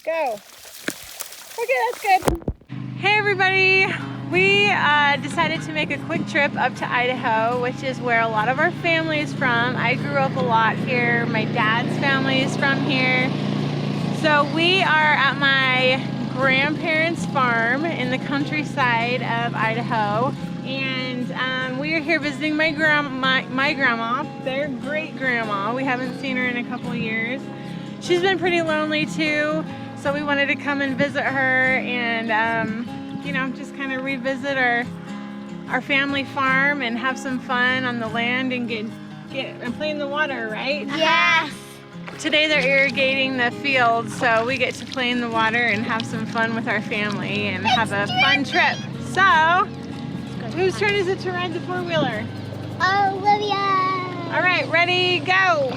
Go. Okay, that's good. Hey everybody. We decided to make a quick trip up to Idaho, which is where a lot of our family is from. I grew up a lot here. My dad's family is from here. So we are at my grandparents' farm in the countryside of Idaho. And we are here visiting my grandma, their great grandma. We haven't seen her in a couple years. She's been pretty lonely too. So we wanted to come and visit her and you know, just kind of revisit our family farm and have some fun on the land and get and play in the water, right? Yes. Today they're irrigating the fields, so we get to play in the water and have some fun with our family and have a fun trip. So, whose turn is it to ride the four-wheeler? Olivia. All right, ready, go.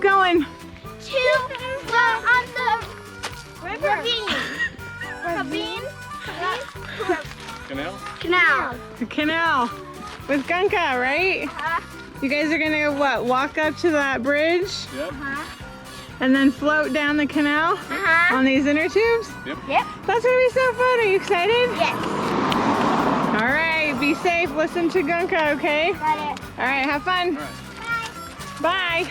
Going on the ravine. Canal. The canal with Gunka, right? You guys are gonna what? Walk up to that bridge? Yep. And then float down the canal on these inner tubes? Yep. That's gonna be so fun. Are you excited? Yes. All right, be safe. Listen to Gunka, okay? Got it. All right, have fun. All right. Bye.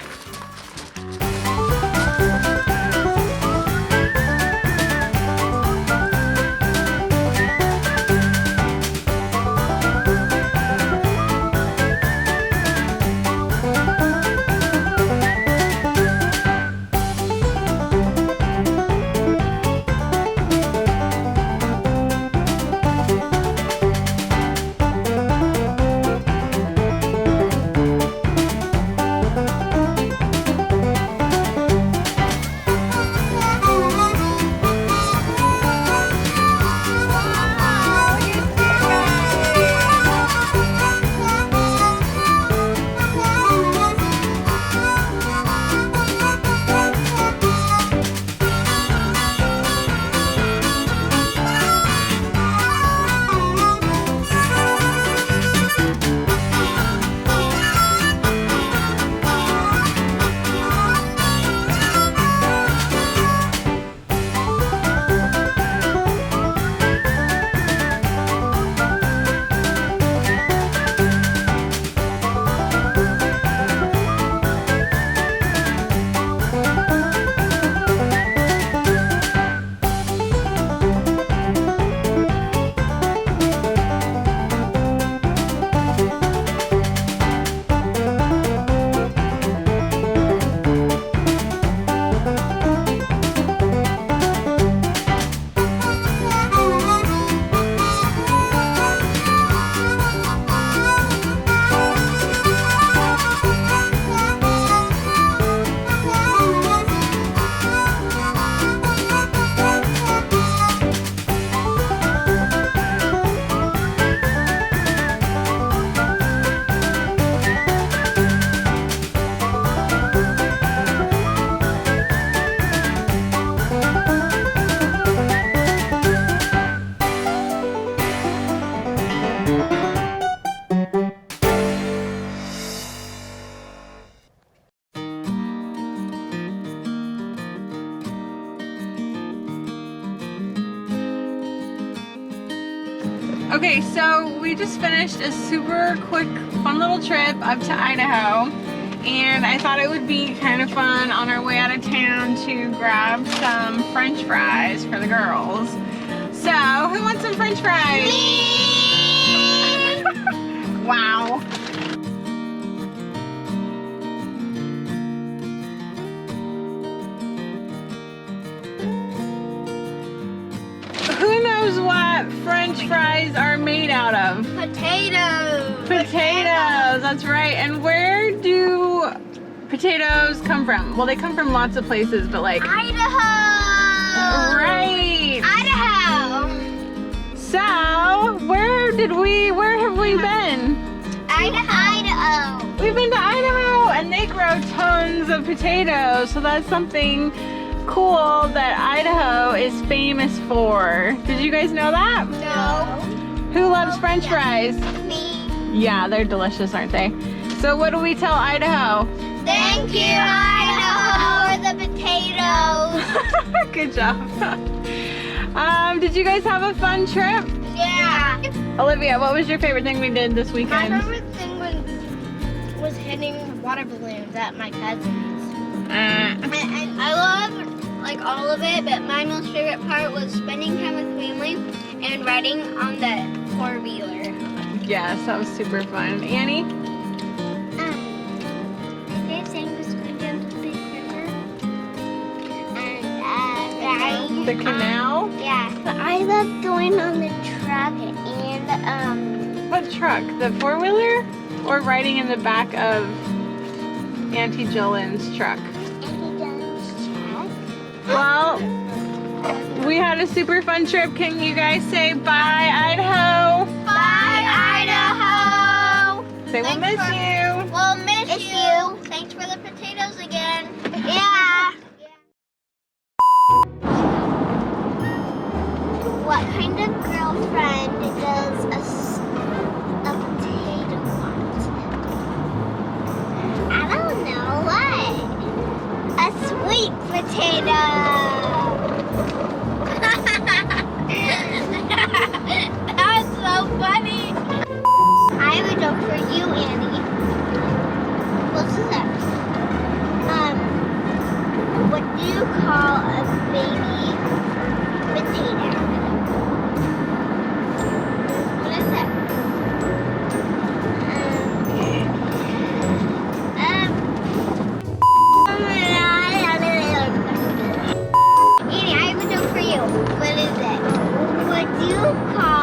Okay, so we just finished a super quick, fun little trip up to Idaho. And I thought it would be kind of fun on our way out of town to grab some French fries for the girls. So, who wants some French fries? Me! Wow. Who knows what French fries are made out of? Potatoes. Potatoes, that's right. And where do potatoes come from? Well, they come from lots of places, but like... Idaho. Right. Idaho. So, where have we been? Idaho. We've been to Idaho, and they grow tons of potatoes, so that's something cool that Idaho is famous for. Did you guys know that? No. Who loves French fries? Me. Yeah, they're delicious, aren't they? So what do we tell Idaho? Thank you, Idaho, for the potatoes. Good job. Did you guys have a fun trip? Yeah. Olivia, what was your favorite thing we did this My weekend? favorite thing was hitting water balloons at my cousin's. And I love like all of it, but my most favorite part was spending time with family and riding on the four-wheeler. Yes, that was super fun. Annie? My favorite thing was going down to the big river and riding. The canal? Yeah. But I love going on the truck and What truck? The four-wheeler? Or riding in the back of Auntie Jolene's truck? Well, we had a super fun trip. Can you guys say bye, Idaho? Bye, Idaho. Say we'll miss you. We'll miss you. Thanks for the potatoes again. Yeah. What kind of girlfriend does a potato want? I don't know. What? A sweet potato. That's so funny. I have a joke for you, Annie. What's that? What do you call a baby potato? What is that? Annie, I have a joke for you. What is it? What do you call